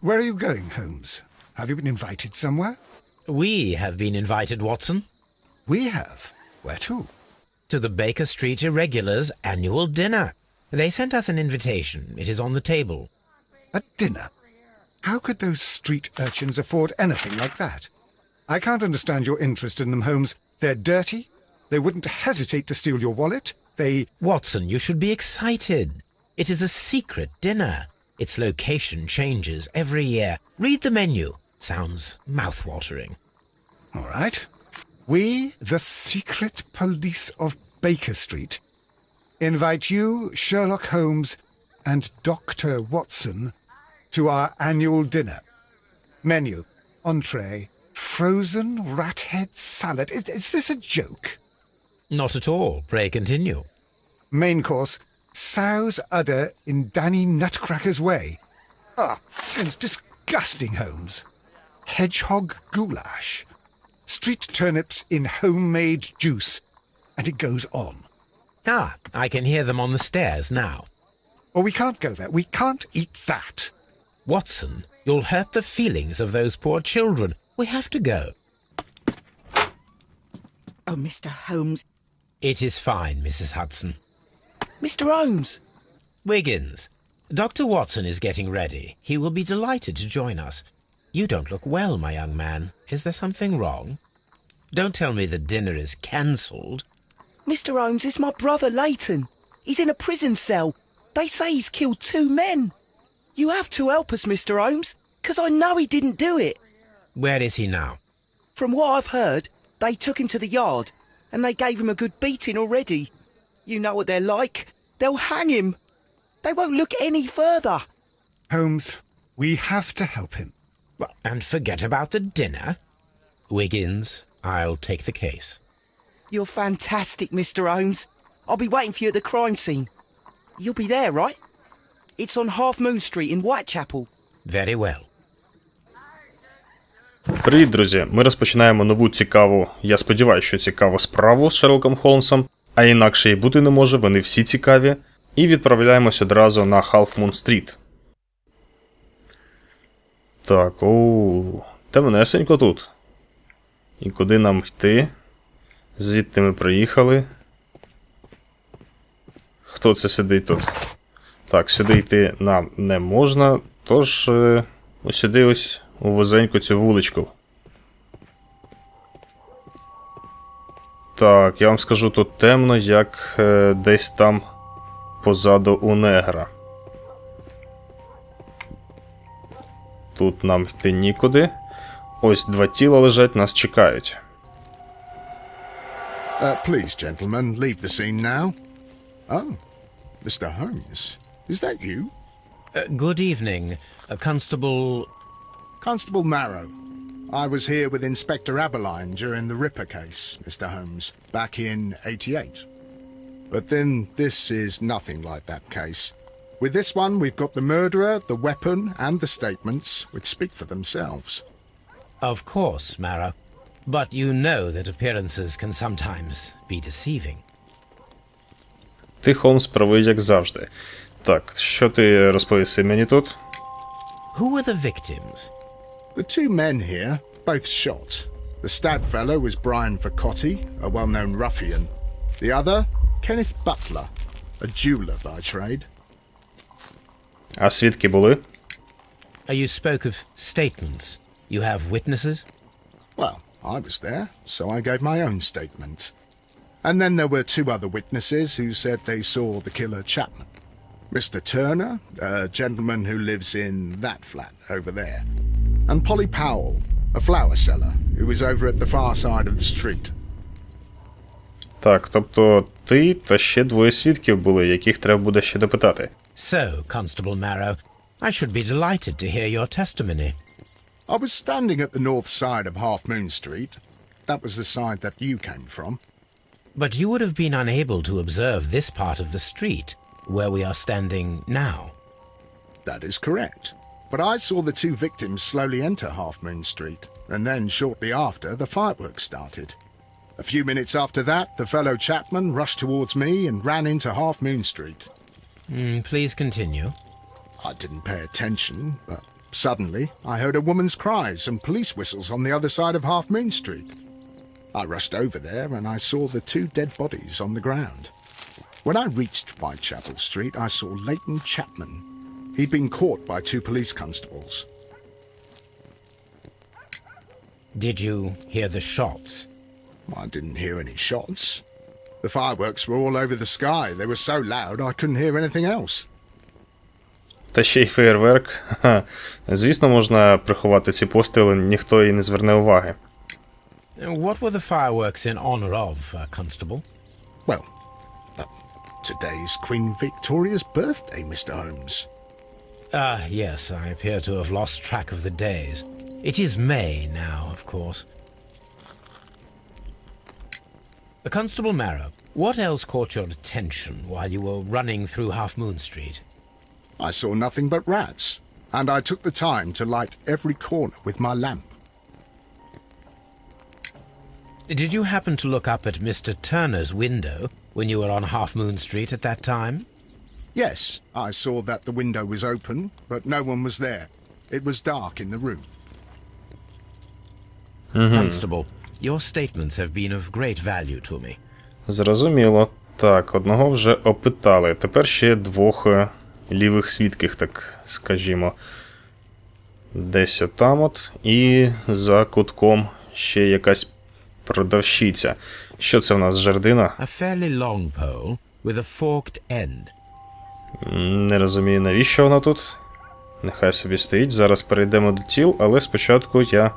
Where are you going, Holmes? Have you been invited somewhere? We have been invited, Watson. We have. Where to? To the Baker Street Irregulars' annual dinner. They sent us an invitation. It is on the table. A dinner? How could those street urchins afford anything like that? I can't understand your interest in them, Holmes. They're dirty. They wouldn't hesitate to steal your wallet. Watson, you should be excited. It is a secret dinner. Its location changes every year. Read the menu. Sounds mouth-watering. All right. We, the secret police of Baker Street, invite you, Sherlock Holmes, and Dr. Watson to our annual dinner. Menu, entree, frozen rat head salad. Is this a joke? Not at all. Pray continue. Main course, sow's udder in Danny Nutcracker's way. Sounds disgusting, Holmes. Hedgehog goulash. Street turnips in homemade juice. And it goes on. I can hear them on the stairs now. Oh, we can't go there. We can't eat that. Watson, you'll hurt the feelings of those poor children. We have to go. Oh, Mr. Holmes. It is fine, Mrs. Hudson. Mr. Holmes! Wiggins, Dr. Watson is getting ready. He will be delighted to join us. You don't look well, my young man. Is there something wrong? Don't tell me the dinner is cancelled. Mr. Holmes, it's my brother Leighton. He's in a prison cell. They say he's killed 2 men. You have to help us, Mr. Holmes, 'cause I know he didn't do it. Where is he now? From what I've heard, they took him to the yard, and they gave him a good beating already. You know what they're like. They'll hang him. They won't look any further. Holmes, we have to help him. And forget about the dinner? Wiggins, I'll take the case. You're fantastic, Mr. Holmes. I'll be waiting for you at the crime scene. You'll be there, right? It's on Half Moon Street in Whitechapel. Very well. Привіт, друзі! Ми розпочинаємо нову цікаву, я сподіваюся, що цікаву справу з Шерлоком Холмсом, а інакше і бути не може, вони всі цікаві. І відправляємось одразу на Half Moon Street. Так, темнесенько тут. І куди нам йти? Звідти ми приїхали. Хто це сидить тут? Так, сюди йти нам не можна, тож ось сюди ось у вузеньку цю вуличку. Так, я вам скажу, тут темно, як десь там позаду у негра. Тут нам йти нікуди. Ось 2 тіла лежать, нас чекають. Please, gentlemen, leave the scene now. Oh, Mr. Holmes, is that you? Good evening, Constable... Constable Marrow. I was here with Inspector Aberline during the Ripper case, Mr. Holmes, back in '88. But then this is nothing like that case. With this one, we've got the murderer, the weapon, and the statements, which speak for themselves. Of course, Marrow. But you know that appearances can sometimes be deceiving. Ти, Холмс, правий, як завжди. Так, що ти розповіси мені тут? Who were the victims? The 2 men here, both shot. The stabbed fellow was Brian Vercotti, a well-known ruffian. The other, Kenneth Butler, a jeweller by trade. А свідки були? You spoke of statements. You have witnesses? Well, I was there, so I gave my own statement. And then there were 2 other witnesses who said they saw the killer Chapman. Mr. Turner, a gentleman who lives in that flat over there. And Polly Powell, a flower seller, who was over at the far side of the street. Так, тобто ти та ще 2 свідків були, яких треба буде ще допитати. So, Constable Marrow, I should be delighted to hear your testimony. I was standing at the north side of Half Moon Street. That was the side that you came from. But you would have been unable to observe this part of the street, where we are standing now. That is correct. But I saw the 2 victims slowly enter Half Moon Street, and then shortly after, the fireworks started. A few minutes after that, the fellow Chapman rushed towards me and ran into Half Moon Street. Please continue. I didn't pay attention, but Suddenly, I heard a woman's cries and police whistles on the other side of Half Moon Street. I rushed over there and I saw the 2 dead bodies on the ground. When I reached Whitechapel Street, I saw Leighton Chapman. He'd been caught by 2 police constables. Did you hear the shots? I didn't hear any shots. The fireworks were all over the sky. They were so loud I couldn't hear anything else. Та ще й феєрверк. Ха. Звісно, можна приховати ці постріли, ніхто і не зверне уваги. What were the fireworks in honor of, Constable? Well, today's Queen Victoria's birthday, Mr. Holmes. Yes, I appear to have lost track of the days. It is May now, of course. Constable Marrow, what else caught your attention while you were running through Half Moon Street? I saw nothing but rats, and I took the time to light every corner with my lamp. Did you happen to look up at Mr. Turner's window when you were on Half Moon Street at that time? Yes, I saw that the window was open, but no one was there. It was dark in the room. Constable, your statements have been of great value to me. Зрозуміло. Так, одного вже опитали. Тепер ще 2 лівих свідків, так скажімо. Десь отам от. І за кутком ще якась продавщиця. Що це в нас, жердина? A fairly long pole with a forked end. Не розумію, навіщо вона тут. Нехай собі стоїть. Зараз перейдемо до тіл, але спочатку я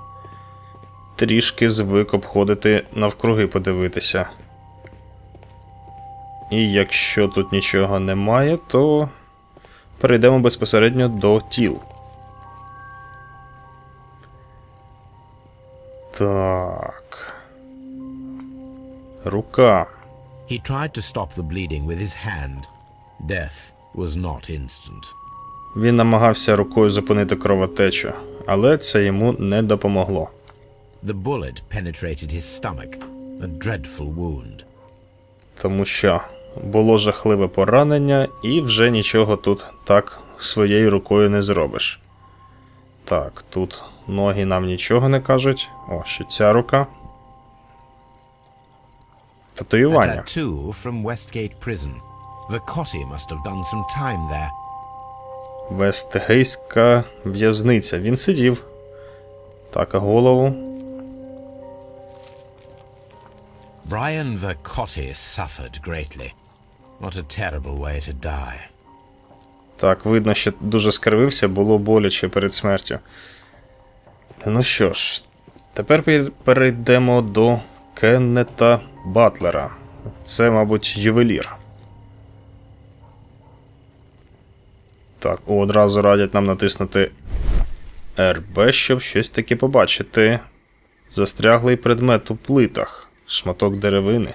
трішки звик обходити навкруги, подивитися. І якщо тут нічого немає, то перейдемо безпосередньо до тіл. Так. Рука. He tried to stop the bleeding with his hand. Death was not instant. Він намагався рукою зупинити кровотечу, але це йому не допомогло. The bullet penetrated his stomach, a dreadful wound. Тому що було жахливе поранення, і вже нічого тут так своєю рукою не зробиш. Так, тут ноги нам нічого не кажуть. О, ще ця рука. A Татуювання. tattoo from Westgate Prison. Vicotti must have done some time there. Вестгейська в'язниця. Він сидів. Так, а голову? Brian Vicotti suffered greatly. What a terrible way to die. Так, видно, що дуже скривився, було боляче перед смертю. Ну що ж, тепер перейдемо до Кеннета Батлера. Це, мабуть, ювелір. Так, одразу радять нам натиснути РБ, щоб щось таке побачити. Застряглий предмет у плитах. Шматок деревини.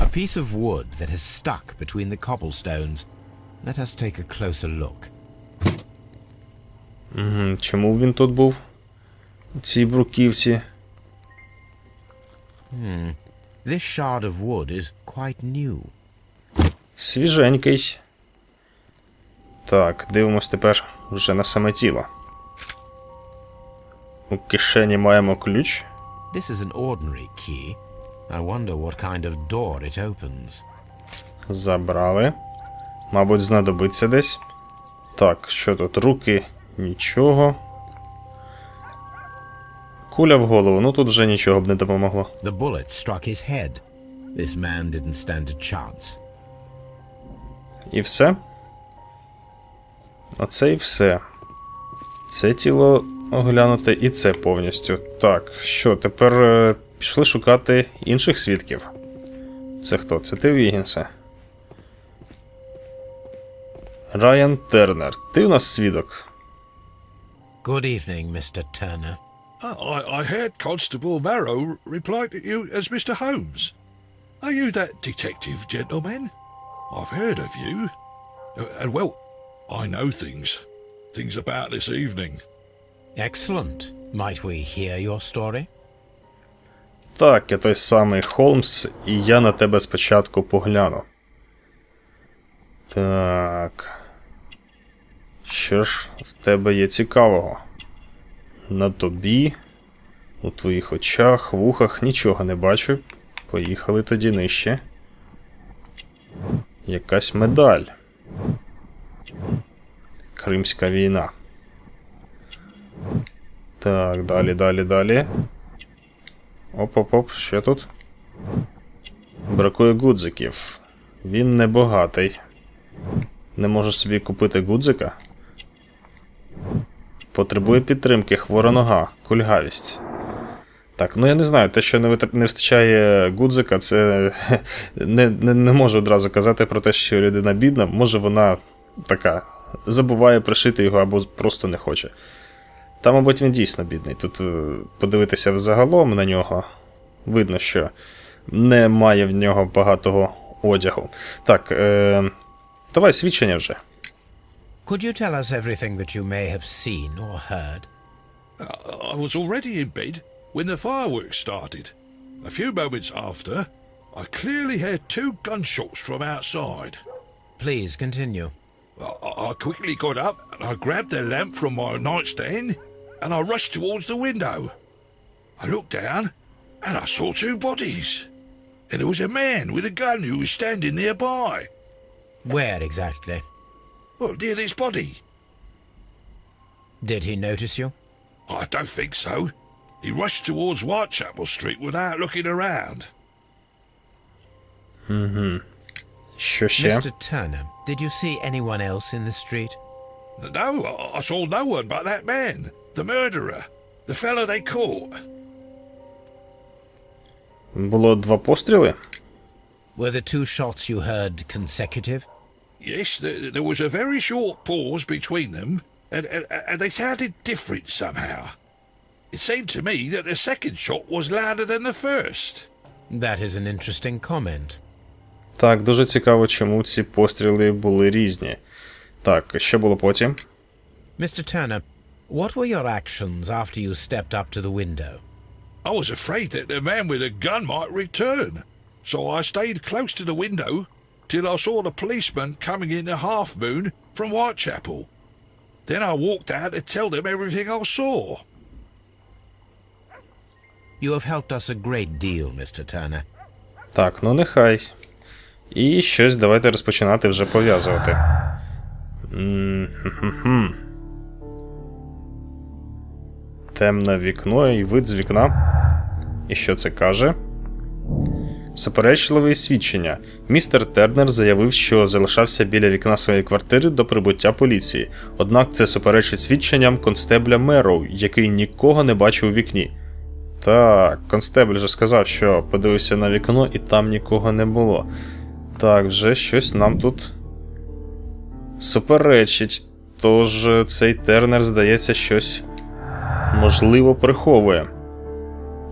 A piece of wood that has stuck between the cobblestones. Let us take a closer look. Чому він тут був? У цій бруківці. This shard of wood is quite new. Свіженький. Так, дивимось тепер вже на саме тіло. У кишені маємо ключ. This is an ordinary key. I wonder what kind of door it opens. Забрали. Мабуть, знадобиться десь. Так, що тут? Руки? Нічого. Куля в голову. Ну тут вже нічого б не допомогло. The bullet struck his head. This man didn't stand a chance. І все? Оце і все. Це тіло оглянуте і це повністю. Так, що, тепер пішли шукати інших свідків. Це хто? Це ти, Віггінсе? Райан Тернер. Ти у нас свідок. Good evening, Mr. Turner. I heard Constable Marrow reply to you as Mr. Holmes. Are you that detective gentleman? I've heard of you. And well, I know things about this evening. Excellent. Might we hear your story? Так, я той самий Холмс, і я на тебе спочатку погляну. Так. Що ж в тебе є цікавого? на тобі, у твоїх очах, вухах нічого не бачу. Поїхали тоді нижче. Якась медаль. Кримська війна. Так, далі. Оп, що тут? Бракує гудзиків. Він небагатий. Не може собі купити гудзика. Потребує підтримки, хвора нога, кульгавість. Так, ну я не знаю, те, що не вистачає гудзика, це не можу одразу казати про те, що людина бідна. Може вона така, забуває пришити його або просто не хоче. Та, мабуть, він дійсно бідний. Тут подивитися взагалом на нього, видно, що немає в нього багатого одягу. Так, давай свідчення вже. Could you tell us everything that you may have seen or heard? I was already in bed when the fireworks started. A few moments after, I clearly heard 2 gunshots from outside. Please continue. I quickly got up and I grabbed the lamp from my nightstand and I rushed towards the window. I looked down and I saw 2 bodies. And there was a man with a gun who was standing nearby. Where exactly? Well, near this body. Did he notice you? I don't think so. He rushed towards Whitechapel Street without looking around. Що ще? Mr. Turner, did you see anyone else in the street? No, I saw no one but that man, the murderer, the fellow they caught. Було 2 постріли? Were the 2 shots you heard consecutive? Yes, there was a very short pause between them, and they sounded different somehow. It seemed to me that the second shot was louder than the first. That is an interesting comment. Так, дуже цікаво, чому ці постріли були різні. Так, що було потім? Mr. Turner, what were your actions after you stepped up to the window? I was afraid that the man with a gun might return, so I stayed close to the window till I saw the policeman coming in the Half Moon from Whitechapel. Then I walked out to tell them everything I saw. You have helped us a great deal, Mr. Turner. Так, ну нехай. І щось давайте розпочинати вже пов'язувати. Темне вікно і вид з вікна. І що це каже? Суперечливі свідчення. Містер Тернер заявив, що залишався біля вікна своєї квартири до прибуття поліції. Однак це суперечить свідченням констебля Мерроу, який нікого не бачив у вікні. Так, констебль же сказав, що подивився на вікно і там нікого не було. Так, вже щось нам тут суперечить. Тож цей Тернер, здається, щось можливо приховує.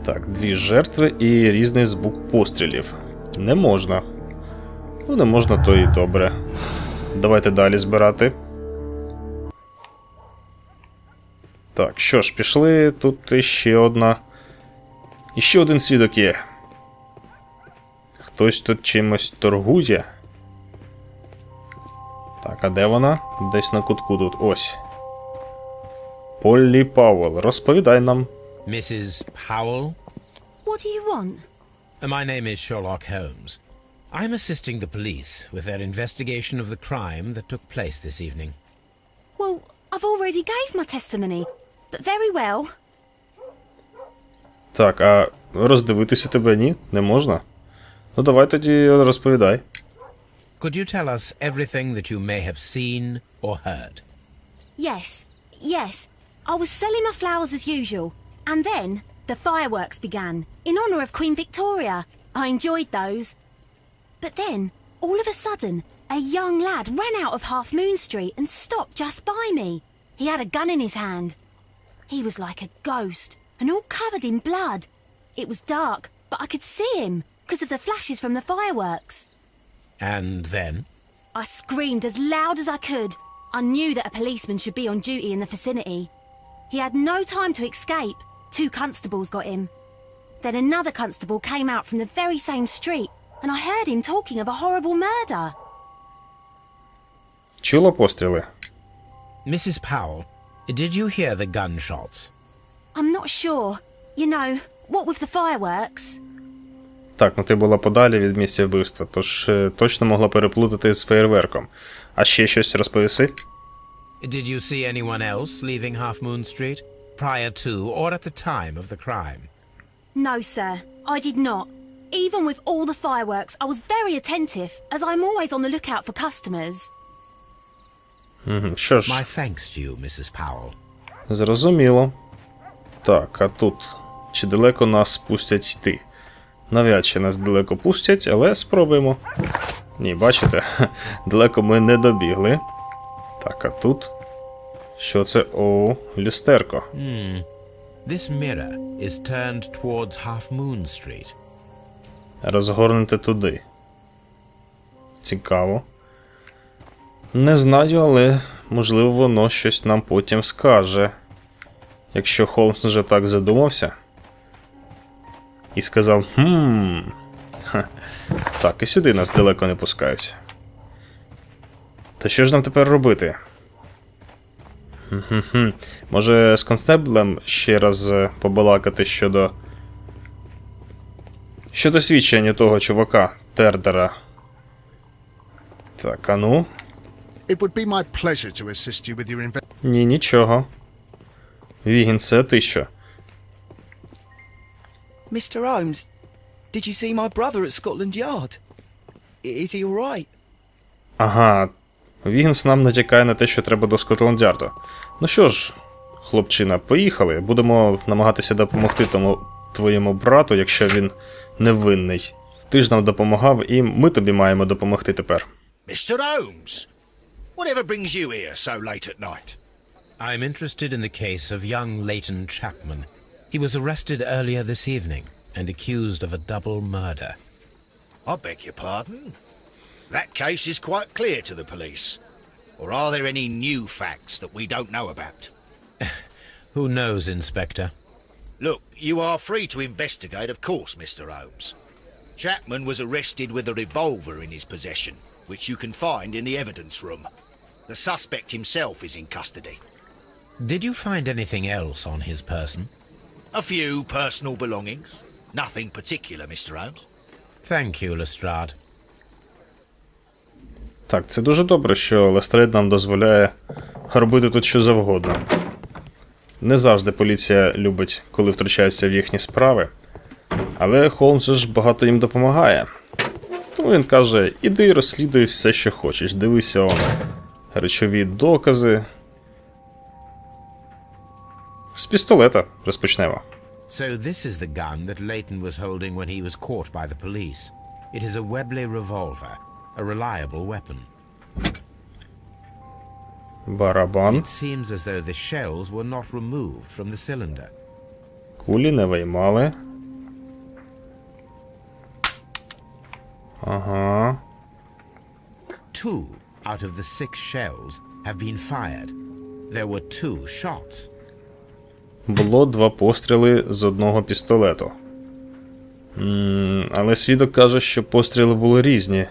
Так, 2 жертви і різний звук пострілів. Не можна. Ну, не можна, то і добре. Давайте далі збирати. Так, що ж, пішли. Тут іще одна. Іще один свідок є. Хтось тут чимось торгує. Так, а де вона? Десь на кутку тут. Ось. Поллі Пауэлл, розповідай нам. Mrs. Powell? What do you want? My name is Sherlock Holmes. I'm assisting the police with their investigation of the crime that took place this evening. Well, I've already gave my testimony, but very well. Так, а роздивитися тебе ні? Не можна? Ну давай тоді розповідай. Could you tell us everything that you may have seen or heard? Yes. I was selling my flowers as usual, and then the fireworks began, in honour of Queen Victoria. I enjoyed those. But then, all of a sudden, a young lad ran out of Half Moon Street and stopped just by me. He had a gun in his hand. He was like a ghost, and all covered in blood. It was dark, but I could see him, because of the flashes from the fireworks. And then? I screamed as loud as I could. I knew that a policeman should be on duty in the vicinity. He had no time to escape. 2 constables got him. Then another constable came out from the very same street, and I heard him talking of a horrible murder. Чула постріли? Mrs. Powell, did you hear the gunshots? I'm not sure. You know, what with the fireworks? Так, ну ти була подалі від місця вбивства, тож точно могла переплутати з феєрверком. А ще щось розповіси? Did you see anyone else leaving Half Moon Street, prior to or at the time of the crime? No, sir, I did not. Even with all the fireworks, I was very attentive, as I'm always on the lookout for customers. Що ж, My thanks to you, Mrs. Powell. зрозуміло. Так, а тут чи далеко нас пустять йти? Навряд чи нас далеко пустять, але спробуємо. Ні, бачите, далеко ми не добігли. Так, а тут? Що це? О, люстерко. This mirror is turned towards Half Moon Street. Розгорнути туди. Цікаво. Не знаю, але можливо воно щось нам потім скаже. Якщо Холмс вже так задумався. І сказав, так, і сюди нас далеко не пускають. Та що ж нам тепер робити? Може з констеблем ще раз побалакати щодо свідчення того чувака, Тернера. Так, а ну? It would be my pleasure to assist you with your investigation. Ні, нічого. Віггінсе, ти що? Mr. Holmes, did you see my brother at Scotland Yard? Is he all right? Ага, Віггінс нам натякає на те, що треба до Скотланд-Ярду. Ну що ж, хлопчина, поїхали. Будемо намагатися допомогти тому твоєму брату, якщо він невинний. Ти ж нам допомагав, і ми тобі маємо допомогти тепер. Mr. Holmes, whatever brings you here so late at night? I'm interested in the case of young Leighton Chapman. He was arrested earlier this evening and accused of a double murder. I beg your pardon? That case is quite clear to the police. Or are there any new facts that we don't know about? Who knows, Inspector? Look, you are free to investigate, of course, Mr. Holmes. Chapman was arrested with a revolver in his possession, which you can find in the evidence room. The suspect himself is in custody. Did you find anything else on his person? A few personal belongings. Nothing particular, Mr. Holmes. Thank you, Lestrade. Так, це дуже добре, що Лестрейд нам дозволяє робити тут що завгодно. Не завжди поліція любить, коли втручається в їхні справи. Але Холмс ж багато їм допомагає. Тому він каже, іди розслідуй все, що хочеш. Дивися он. Речові докази. З пістолета розпочнемо. So this is the gun that Leighton was holding when he was caught by the police. It is a Webley revolver, a reliable weapon. Барабан. It seems as though the shells were not removed from the cylinder. Кулі не виймали. Ага. 2 out of the 6 shells have been fired. There were 2 shots. Було 2 постріли з одного пістолету. Але свідок каже, що постріли були різні.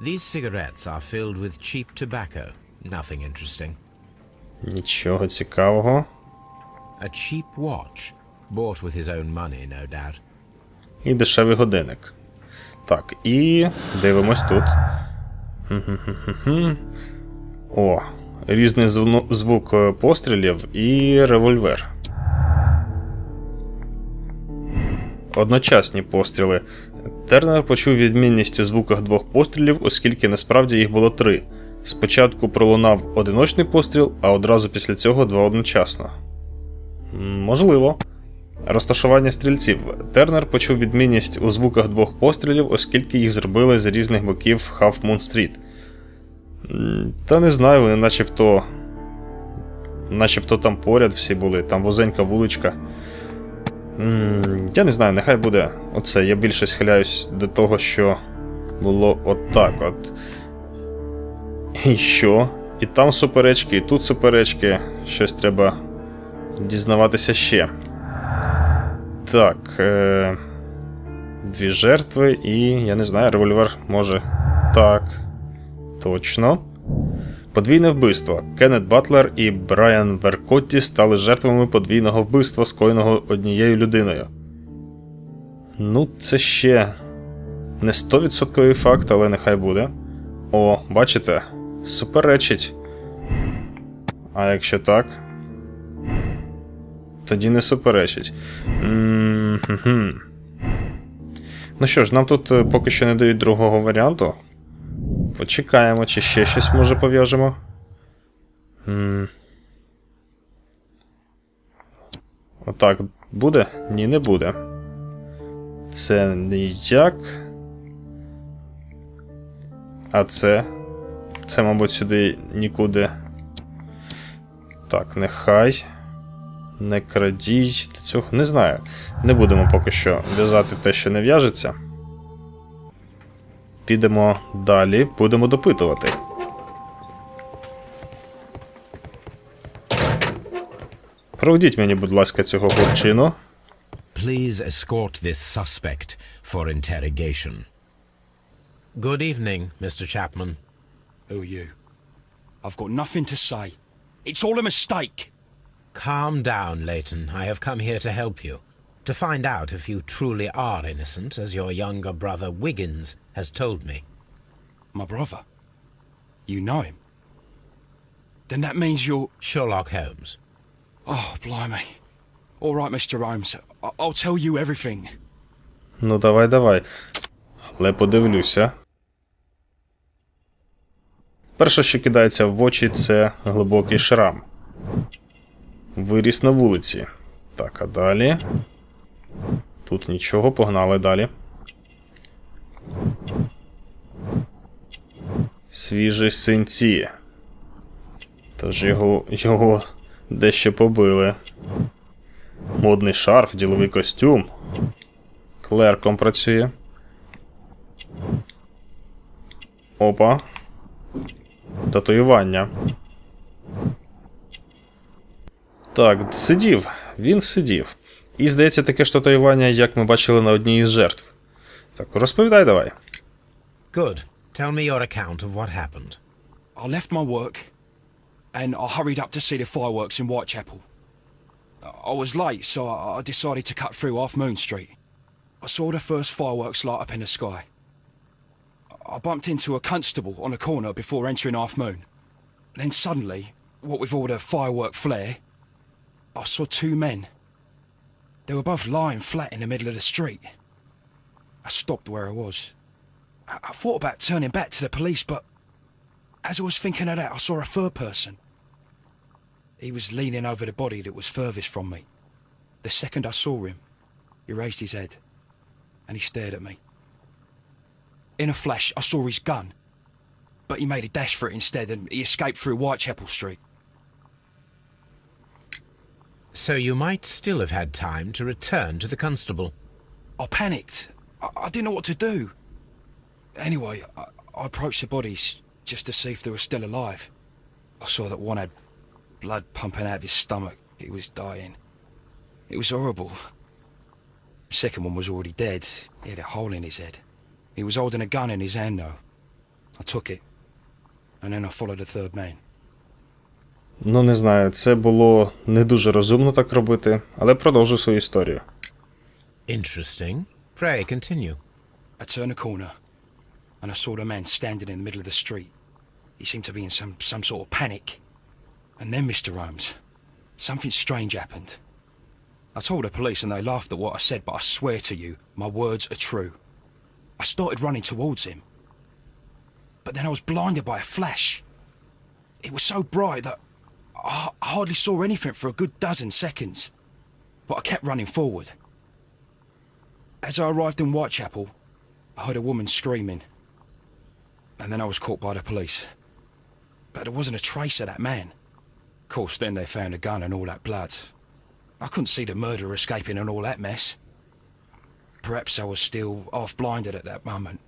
These cigarettes are filled with cheap tobacco. Nothing interesting. Нічого цікавого. A cheap watch, bought with his own money, no doubt. І дешевий годинник. Так, і дивимось тут. О, різний звук пострілів і револьвер. Одночасні постріли. Тернер почув відмінність у звуках 2 пострілів, оскільки насправді їх було 3. Спочатку пролунав одиночний постріл, а одразу після цього 2 одночасно. Можливо. Розташування стрільців. Тернер почув відмінність у звуках 2 пострілів, оскільки їх зробили з різних боків Half Moon Street. Та не знаю, вони начебто там поряд всі були, там вузенька вуличка. Я не знаю, нехай буде оце. Я більше схиляюсь до того, що було отак от. І що? І там суперечки, і тут суперечки. Щось треба дізнаватися ще. Так. 2 жертви і, я не знаю, револьвер може. Так. Точно. Подвійне вбивство. Кеннет Батлер і Брайан Веркотті стали жертвами подвійного вбивства, скоєного однією людиною. Ну, це ще не 100% факт, але нехай буде. О, бачите? Суперечить. А якщо так? Тоді не суперечить. Ну що ж, нам тут поки що не дають другого варіанту. Почекаємо, чи ще щось може пов'яжемо. Отак буде? Ні, не буде. Це ніяк. А це? Це, мабуть, сюди нікуди. Так, нехай. Не крадіть цього. Не знаю. Не будемо поки що в'язати те, що не в'яжеться. Підемо далі, будемо допитувати. Проведіть мені, будь ласка, цього хлопчину. Please escort this suspect for interrogation. Good evening, Mr. Chapman. Who are you? I've got nothing to say. It's all a mistake. Calm down, Leighton. I have come here to help you. To find out if you truly are innocent, as your younger brother Wiggens has told me. My brother? You know him? Then that means you're... Sherlock Holmes. Oh, blimey. All right, Mr. Holmes. I'll tell you everything. Ну, давай. Але подивлюся. Перше, що кидається в очі, це глибокий шрам. Виріс на вулиці. Так, а далі? Тут нічого, погнали далі. Свіжі синці. Тож його дещо побили. Модний шарф, діловий костюм. Клерком працює. Опа. Татуювання. Так, сидів. Він сидів. І, здається, таке ж татуювання, як ми бачили на одній із жертв. Так, розповідай давай. Good. Tell me your account of what happened. I left my work, and I hurried up to see the fireworks in Whitechapel. I was late, so I decided to cut through Half Moon Street. I saw the first fireworks light up in the sky. I bumped into a constable on a corner before entering Half Moon. Then suddenly, what with all the firework flare, I saw two men. They were both lying flat in the middle of the street. I stopped where I was. I thought about turning back to the police, but as I was thinking of that, I saw a third person. He was leaning over the body that was furthest from me. The second I saw him, he raised his head, and he stared at me. In a flash, I saw his gun, but he made a dash for it instead, and he escaped through Whitechapel Street. So you might still have had time to return to the constable. I panicked. I didn't know what to do. Anyway, I approached the bodies just to see if they were still alive. I saw that one had blood pumping out of his stomach. He was dying. It was horrible. The second one was already dead. He had a hole in his head. He was holding a gun in his hand, though. I took it, and then I followed the third man. Ну, не знаю, це було не дуже розумно так робити, але продовжу свою історію. Interesting. Pray, continue. I turned a corner, and I saw the man standing in the middle of the street. He seemed to be in some sort of panic. And then, Mr. Holmes, something strange happened. I told the police and they laughed at what I said, but I swear to you, my words are true. I started running towards him. But then I was blinded by a flash. It was so bright that I hardly saw anything for a good dozen seconds. But I kept running forward. As I arrived in Whitechapel, I heard a woman screaming. And then I was caught by the police. But there wasn't a trace of that man. Of course, then they found a gun and all that blood. I couldn't see the murderer escaping and all that mess. Perhaps I was still half-blinded at that moment.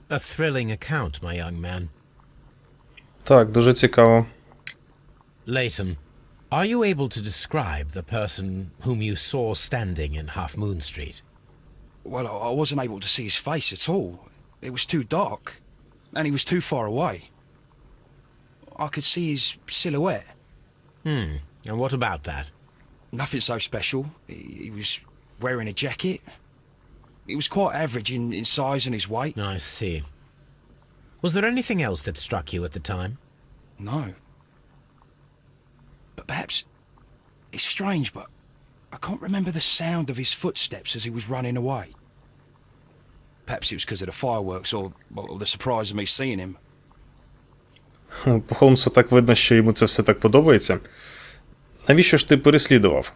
A thrilling account, my young man. Так, дуже цікаво. Leighton, are you able to describe the person whom you saw standing in Half Moon Street? Well, I wasn't able to see his face at all. It was too dark, and he was too far away. I could see his silhouette. And what about that? Nothing so special. He was wearing a jacket. He was quite average in size and his weight. I see. Was there anything else that struck you at the time? No. But perhaps... It's strange, but I can't remember the sound of his footsteps as he was running away. Perhaps it was because of the fireworks or the surprise of me seeing him. По Холмсу так видно, що йому це все так подобається. Навіщо ж ти переслідував?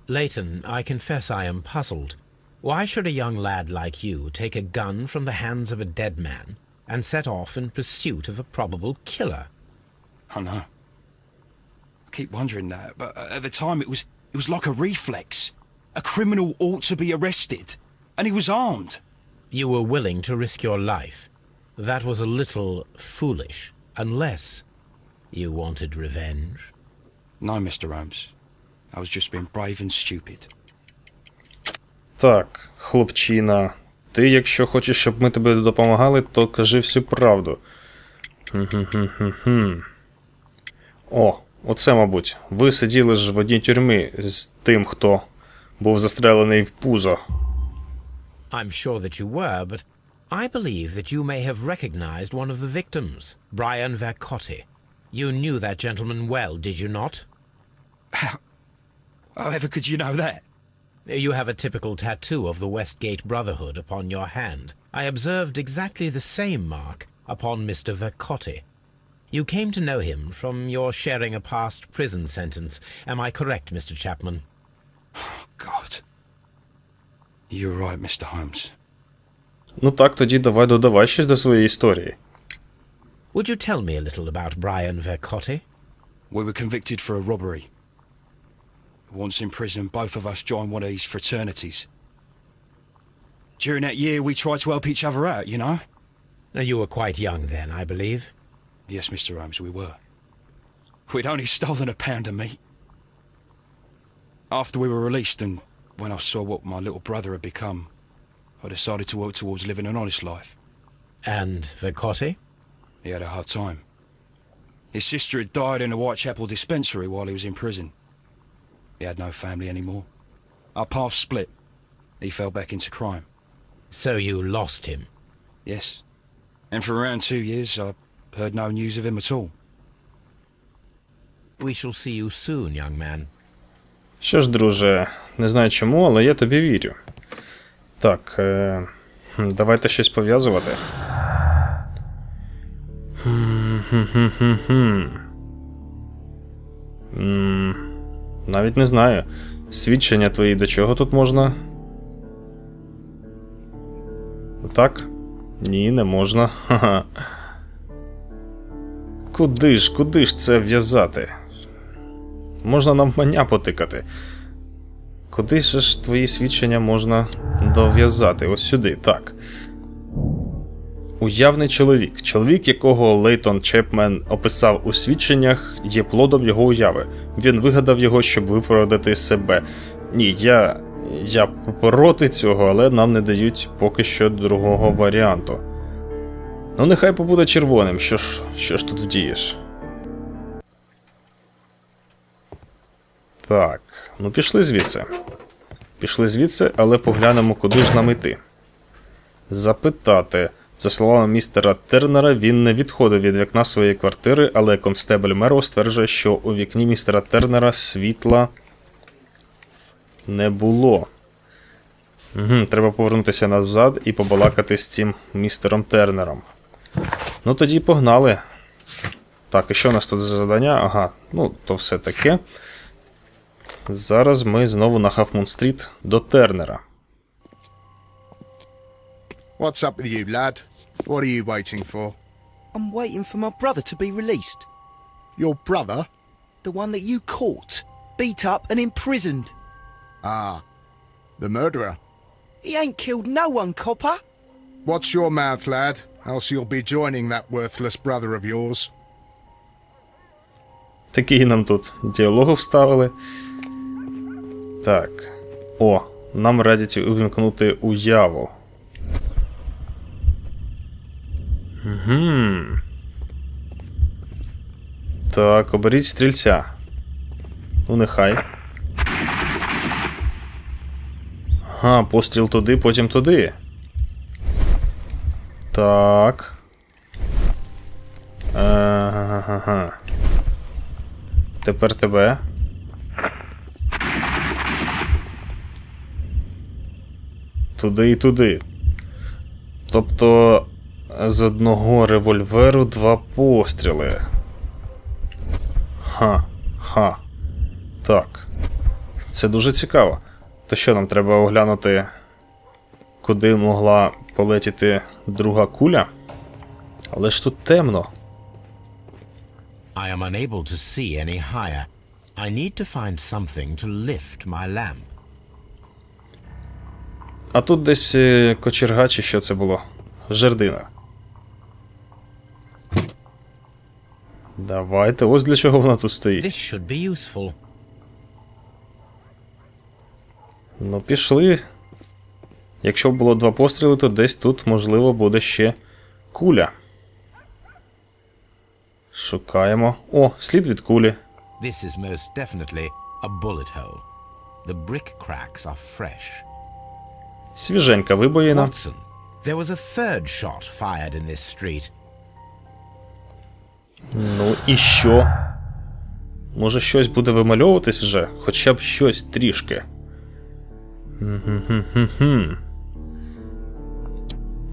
Leighton, I confess I am puzzled. Why should a young lad like you take a gun from the hands of a dead man and set off in pursuit of a probable killer? I know. I keep wondering that, but at the time it was like a reflex. A criminal ought to be arrested, and he was armed. You were willing to risk your life. That was a little foolish, unless you wanted revenge. No, Mr. Holmes. I was just being brave and stupid. Так, хлопчина, ти, якщо хочеш, щоб ми тобі допомагали, то кажи всю правду. О, оце, мабуть. Ви сиділи ж в одній тюрмі з тим, хто був застрелений в пузо. I'm sure that you were, but I believe that you may have recognized one of the victims, Brian Vercotti. You knew that gentleman well, did you not? However could you know that? You have a typical tattoo of the Westgate Brotherhood upon your hand. I observed exactly the same mark upon Mr. Vercotti. You came to know him from your sharing a past prison sentence. Am I correct, Mr. Chapman? God. You're right, Mr. Holmes. Ну так, тоді давай додавай щось до своєї історії. Would you tell me a little about Brian Vercotti? We were convicted for a robbery. Once in prison, both of us joined one of these fraternities. During that year, we tried to help each other out, you know? You were quite young then, I believe. Yes, Mr. Holmes, we were. We'd only stolen a pound of meat. After we were released, and when I saw what my little brother had become, I decided to work towards living an honest life. And Vercotti? He had a hard time. His sister had died in a Whitechapel dispensary while he was in prison. He had no family anymore. Our paths split. He fell back into crime. So you lost him? Yes. And for around 2 years, I heard no news of him at all. We shall see you soon, young man. Що ж, друже, не знаю чому, але я тобі вірю. Так, давайте щось пов'язувати. Навіть не знаю. Свідчення твої до чого тут можна? Так? Ні, не можна. Ха-ха. Куди ж це в'язати? Можна навмання потикати. Куди ж твої свідчення можна дов'язати? Ось сюди, так. Уявний чоловік. Чоловік, якого Лейтон Чепмен описав у свідченнях, є плодом його уяви. Він вигадав його, щоб виправдати себе. Ні, я проти цього, але нам не дають поки що другого варіанту. Ну, нехай побуде червоним. Що ж тут вдієш? Так, ну пішли звідси. Пішли звідси, але поглянемо, куди ж нам йти. Запитати. За словами містера Тернера, він не відходив від вікна своєї квартири, але констебль Меро стверджує, що у вікні містера Тернера світла не було. Треба повернутися назад і побалакати з цим містером Тернером. Ну тоді погнали. Так, і що у нас тут за завдання? Ага, ну то все таке. Зараз ми знову на Хафмун-стріт до Тернера. What's up with you, lad? What are you waiting for? I'm waiting for my brother to be released. Your brother? The one that you caught, beat up and imprisoned. Ah, the murderer. He ain't killed no one, copper. Watch your mouth, lad, else you'll be joining that worthless brother of yours. Такий нам тут діалогу вставили. Так. О, нам радять увімкнути уяву. Так, оберіть стрільця. Ну, нехай. Ага, постріл туди, потім туди. Так. Ага. Тепер тебе. Туди і туди. Тобто, з одного револьверу 2 постріли. Ха. Так. Це дуже цікаво. То що, нам треба оглянути, куди могла полетіти друга куля? Але ж тут темно. I am unable to see any higher. I need to find something to lift my lamp. А тут десь кочерга, чи що це було? Жердина. Давайте, ось для чого вона тут стоїть. This should be useful. Ну, пішли. Якщо б було 2 постріли, то десь тут, можливо, буде ще куля. Шукаємо. О, слід від кулі. This is most definitely a bullet hole. The brick cracks are fresh. Свіженька вибоїна. Watson, there was a third shot fired in this street. Ну і що? Може щось буде вимальовуватись вже? Хоча б щось трішки.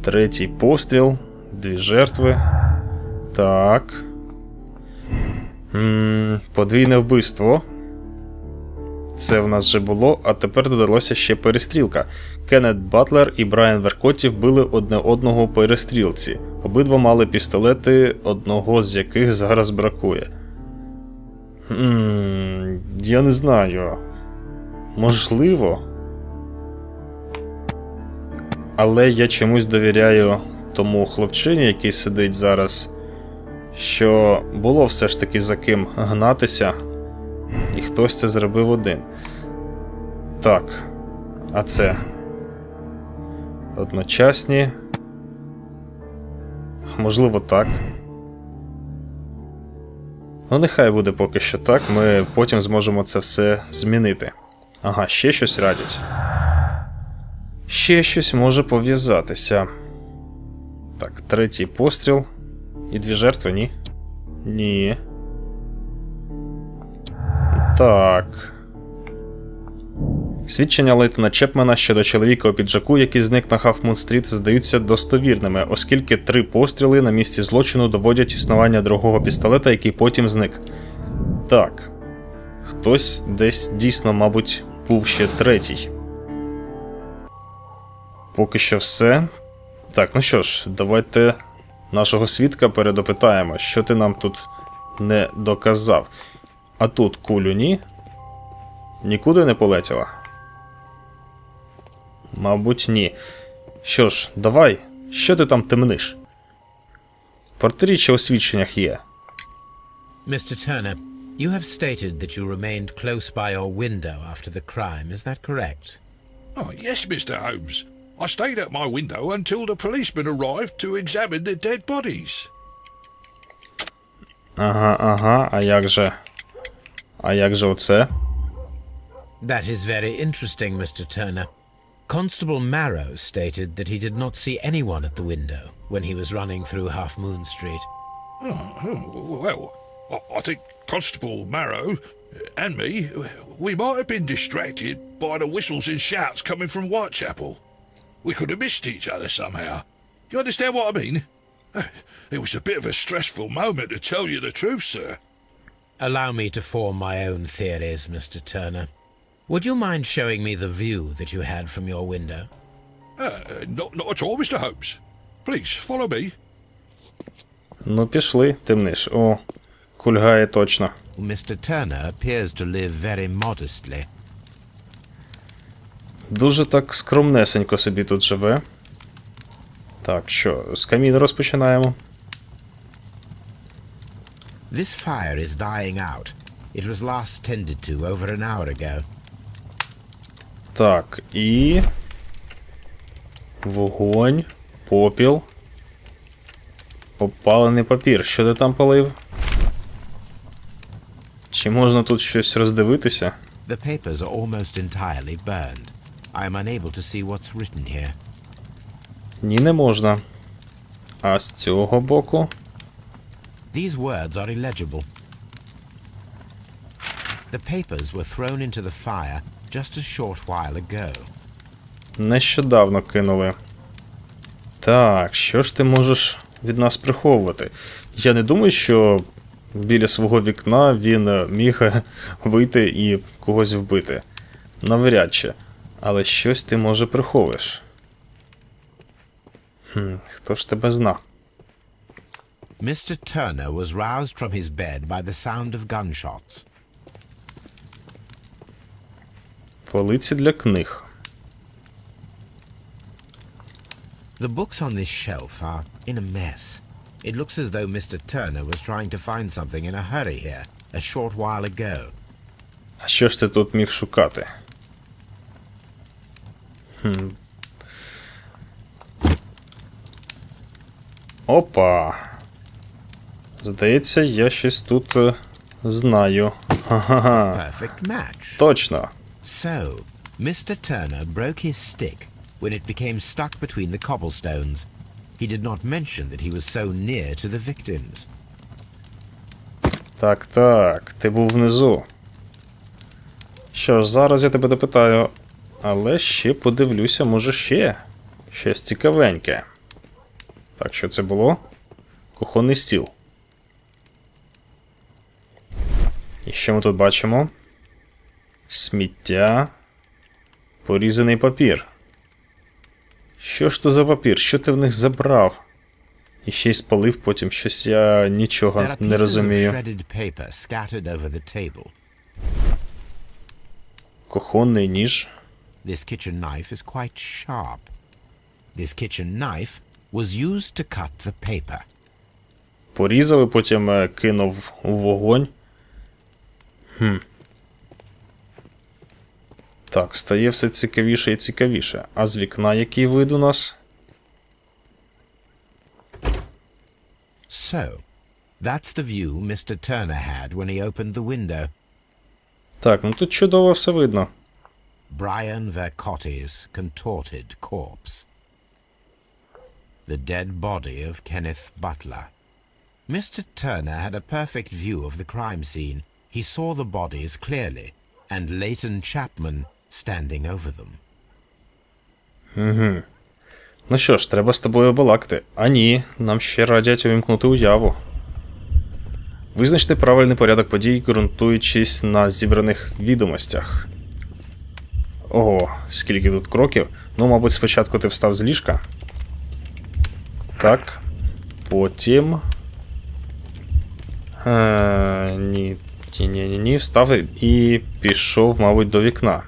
Третій постріл. 2 жертви. Так. Подвійне вбивство. Це в нас вже було, а тепер додалося ще перестрілка. Кеннет Батлер і Брайан Веркотті вбили одне одного у перестрілці. Обидва мали пістолети, одного з яких зараз бракує. Я не знаю. Можливо. Але я чомусь довіряю тому хлопчині, який сидить зараз, що було все ж таки за ким гнатися, і хтось це зробив один. Так, а це одночасні. Можливо, так. Ну, нехай буде поки що так, ми потім зможемо це все змінити. Ага, ще щось радять. Ще щось може пов'язатися. Так, третій постріл. І 2 жертви, ні? Ні. Так. Свідчення Лейтона Чепмена щодо чоловіка у піджаку, який зник на Хафмун-стріт, здаються достовірними, оскільки 3 постріли на місці злочину доводять існування другого пістолета, який потім зник. Так. Хтось десь дійсно, мабуть, був ще третій. Поки що все. Так, ну що ж, давайте нашого свідка передопитаємо, що ти нам тут не доказав. А тут кулю ні? Нікуди не полетіла? Мабуть, ні. Що ж, давай, що ти там темниш? Протиріччя у свідченнях є. Mr. Turner, you have stated that you remained close by your window after the crime, is that correct? Oh, yes, Mr. Holmes. I stayed at my window until the policeman arrived to examine the dead bodies. Ага, а як же? А як же оце? That is very interesting, Mr. Turner. Constable Marrow stated that he did not see anyone at the window when he was running through Half Moon Street. Well, I think Constable Marrow and me, we might have been distracted by the whistles and shouts coming from Whitechapel. We could have missed each other somehow. You understand what I mean? It was a bit of a stressful moment, to tell you the truth, sir. Allow me to form my own theories, Mr. Turner. Would you mind showing me the view that you had from your window? Not at all, Mr. Holmes. Please, follow me. Ну, пішли, темниш. О, кульгає точно. Mr. Turner appears to live very modestly. Дуже так скромнесенько собі тут живе. Так, що, з каміну розпочинаємо. This fire is dying out. It was last tended to over an hour ago. Так, і... вогонь, попіл, опалений папір. Що ти там полив? Чи можна тут щось роздивитися? The papers are almost entirely burned. I am unable to see what's written here. Ні, не можна. А з цього боку? These words are illegible. The papers were thrown into the fire just a short while ago. Нещодавно кинули. Так, що ж ти можеш від нас приховувати? Я не думаю, що біля свого вікна він міг вийти і когось вбити. Навряд чи. Але щось ти, може, приховуєш. Хто ж тебе зна? Mr. Turner was roused from his bed by the sound of gunshots. Полиці для книг. The books on this shelf are in a mess. It looks as though Mr. Turner was trying to find something in a hurry here a short while ago. А що ж ти тут міг шукати? Опа! Здається, я щось тут знаю. Ха-ха-ха. Perfect match. Точно. So, Mr. Turner broke his stick when it became stuck between the cobblestones. He did not mention that he was so near to the victims. Так, ти був внизу. Що ж, зараз я тебе допитаю, але ще подивлюся, може ще щось цікавеньке. Так, що це було? Кухонний стіл. І що ми тут бачимо? Сміття. Порізаний папір. Що ж то за папір? Що ти в них забрав? І ще й спалив потім. Щось я нічого не розумію. Кухонний ніж. This kitchen knife is quite sharp. This kitchen knife was used to cut the paper. Порізав і потім кинув у вогонь. Так, стає все цікавіше і цікавіше. А з вікна який вид у нас? So, that's the view Mr. Turner had when he opened the window. Так, ну тут чудово все видно. Brian Vercotti's contorted corpse. The dead body of Kenneth Butler. Mr. Turner had a perfect view of the crime scene. He saw the bodies clearly, and Leighton Chapman standing over them. Ну що ж, треба з тобою балакати. А ні, нам ще радять увімкнути уяву. Визначте правильний порядок подій, ґрунтуючись на зібраних відомостях. Ого, скільки тут кроків. Ну, мабуть, спочатку ти встав з ліжка. Так. Потім... Ні, встав і пішов, мабуть, до вікна.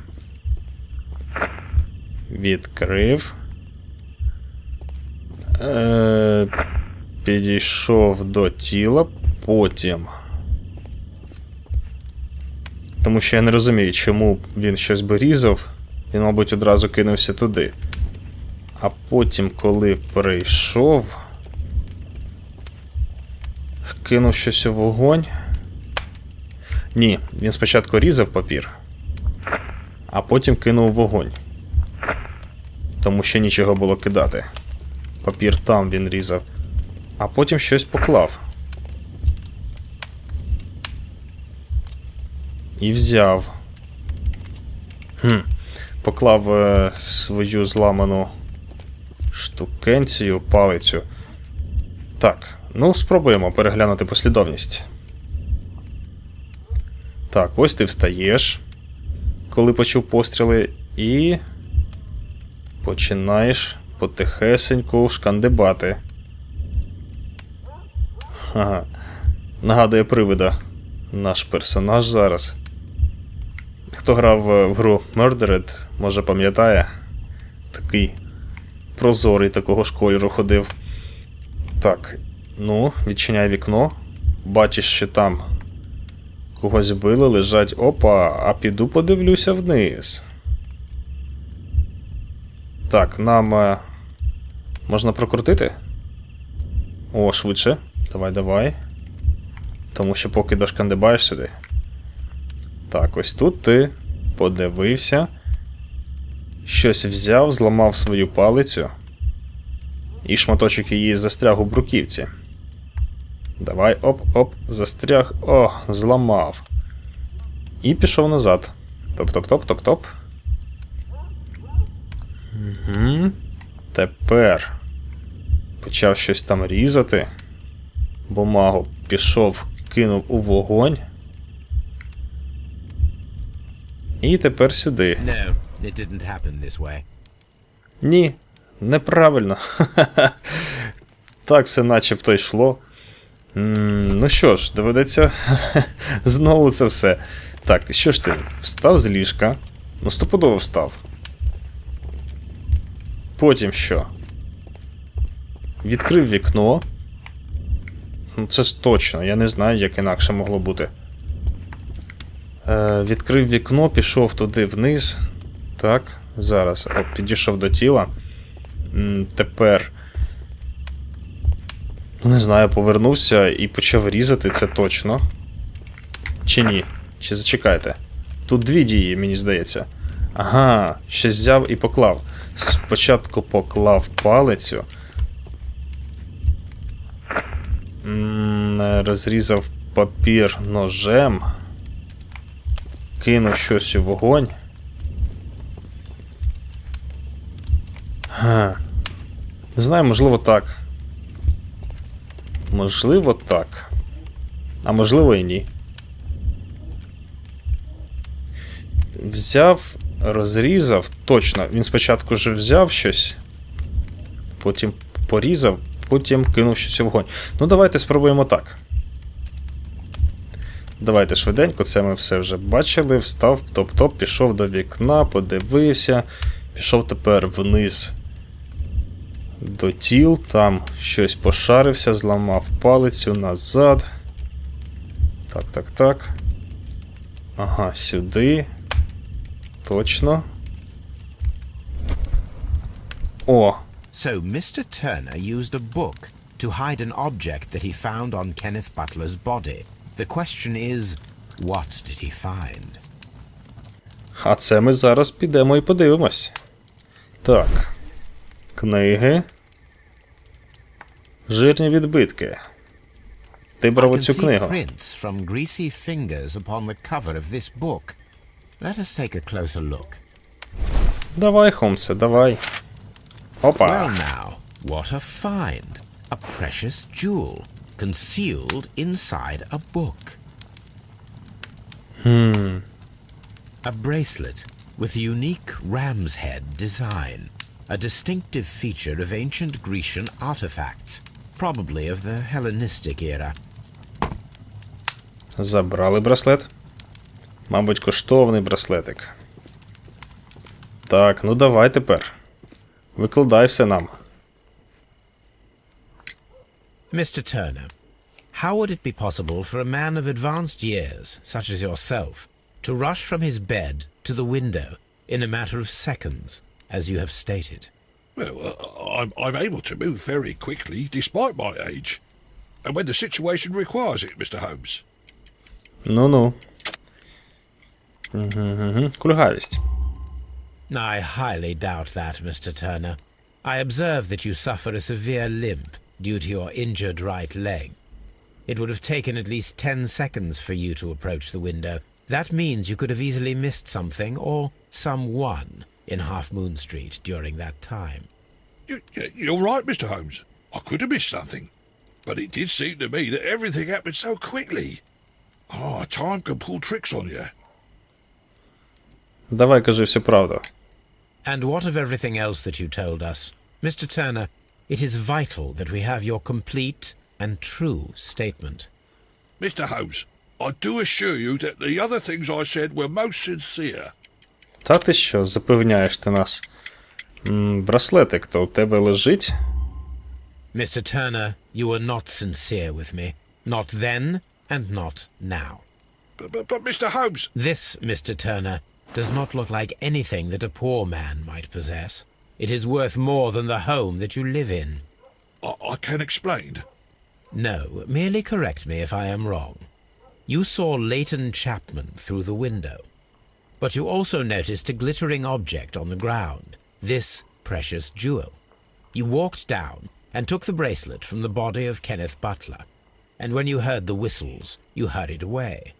Відкрив. Підійшов до тіла, потім... Тому що я не розумію, чому він щось би різав, він, мабуть, одразу кинувся туди. А потім, коли прийшов, кинув щось у вогонь. Ні, він спочатку різав папір, а потім кинув вогонь. Тому що нічого було кидати. Папір там він різав. А потім щось поклав. І взяв. Поклав свою зламану штукенцію, палицю. Так, ну спробуємо переглянути послідовність. Так, ось ти встаєш, коли почув постріли, і починаєш потихесеньку шкандибати. Ага. Нагадує привида наш персонаж зараз. Хто грав в гру Murdered, може пам'ятає. Такий прозорий, такого ж кольору ходив. Так, ну, відчиняй вікно. Бачиш, що там когось били, лежать. Опа, а піду подивлюся вниз. Так, нам можна прокрутити? О, швидше. Давай. Тому що поки дошкандибаєш сюди. Так, ось тут ти подивився, щось взяв, зламав свою палицю, і шматочок її застряг у бруківці. Давай, оп-оп, застряг, о, зламав. І пішов назад. Топ-топ-топ-топ-топ. Угу. Тепер почав щось там різати. Бумагу пішов, кинув у вогонь. І тепер сюди. No, it didn't happen this way. Ні, неправильно. Так все начебто йшло. Ну що ж, доведеться знову це все. Так, що ж ти, встав з ліжка. Ну, стопудово встав. Потім що? Відкрив вікно. Ну, це ж точно, я не знаю, як інакше могло бути. Відкрив вікно, пішов туди вниз. Так, зараз. Підійшов до тіла. Тепер, ну не знаю, повернувся і почав різати, це точно. Чи ні? Чи зачекайте? Тут дві дії, мені здається. Ага, щось взяв і поклав. Спочатку поклав палицю. Розрізав папір ножем. Кинув щось у вогонь. Не знаю, можливо так. Можливо так. А можливо і ні. Взяв, розрізав, точно. Він спочатку вже взяв щось, потім порізав, потім кинув щось у вогонь. Ну давайте спробуємо так. Давайте швиденько, це ми все вже бачили. Встав, топ-топ, пішов до вікна, подивився. Пішов тепер вниз до тіл, там щось пошарився, зламав палицю назад. Так. Ага, сюди. Точно. О! So Mr. Turner used a book to hide an object that he found on Kenneth Butler's body. The question is, what did he find? А це ми зараз підемо і подивимось. Так. Книги. Жирні відбитки. Ти брав оцю книгу. Prints from greasy fingers upon the cover of this book. Let us take a closer look. Давай, Холмсе, давай. Опа. Well now, what a find. A precious jewel concealed inside a book. A bracelet with a unique ram's head design. A distinctive feature of ancient Grecian artifacts, probably of the Hellenistic era. Забрали браслет. Мабуть, коштовний браслетик. Так, ну давай тепер. Викладай все нам. Mr. Turner, how would it be possible for a man of advanced years, such as yourself, to rush from his bed to the window in a matter of seconds, as you have stated? Well, I'm able to move very quickly, despite my age. And when the situation requires it, Mr. Holmes. Ну-ну. Кульгавість. I highly doubt that, Mr. Turner. I observe that you suffer a severe limp due to your injured right leg. It would have taken at least 10 seconds for you to approach the window. That means you could have easily missed something or someone in Half Moon Street during that time. You're right, Mr. Holmes. I could have missed something. But it did seem to me that everything happened so quickly. Oh, time can pull tricks on you. Давай, кажи всю правду. And what of everything else that you told us? Mr. Turner, it is vital that we have your complete and true statement. Mr. Holmes, I do assure you that the other things I said were most sincere. Та ти що, запевняєш ти нас? Браслетик то у тебе лежить? Mr. Turner, you were not sincere with me. Not then and not now. But Mr. Holmes... This, Mr. Turner, does not look like anything that a poor man might possess. It is worth more than the home that you live in. I can explain. No, merely correct me if I am wrong. You saw Leighton Chapman through the window. But you also noticed a glittering object on the ground, this precious jewel. You walked down and took the bracelet from the body of Kenneth Butler, and when you heard the whistles, you hurried away.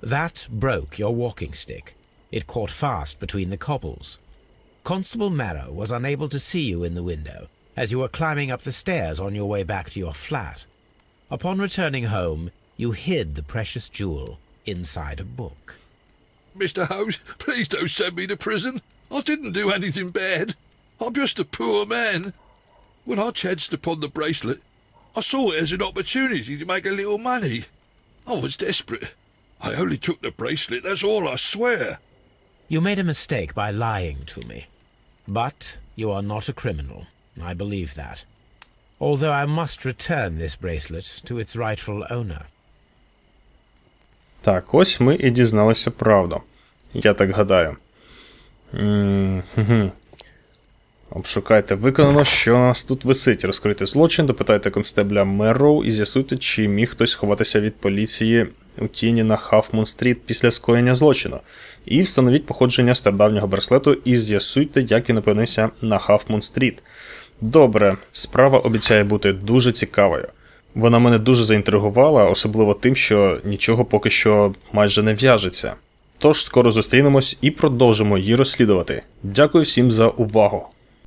That broke your walking stick. It caught fast between the cobbles. Constable Marrow was unable to see you in the window, as you were climbing up the stairs on your way back to your flat. Upon returning home, you hid the precious jewel inside a book. Mr. Holmes, please don't send me to prison. I didn't do anything bad. I'm just a poor man. When I chanced upon the bracelet, I saw it as an opportunity to make a little money. I was desperate. I only took the bracelet, that's all, I swear. You made a mistake by lying to me. But you are not a criminal. I believe that. Although I must return this bracelet to its rightful owner. Так, ось ми і дізналися правду. Я так гадаю. Обшукайте виконано, що у нас тут висить. Розкрийте злочин, допитайте констебля Мерроу і з'ясуйте, чи міг хтось ховатися від поліції у тіні на Хафмун-стріт після скоєння злочину. І встановіть походження стародавнього браслету і з'ясуйте, як він опинився на Хафмун-стріт. Добре, справа обіцяє бути дуже цікавою. Вона мене дуже заінтригувала, особливо тим, що нічого поки що майже не в'яжеться. Тож скоро зустрінемось і продовжимо її розслідувати. Дякую всім за увагу!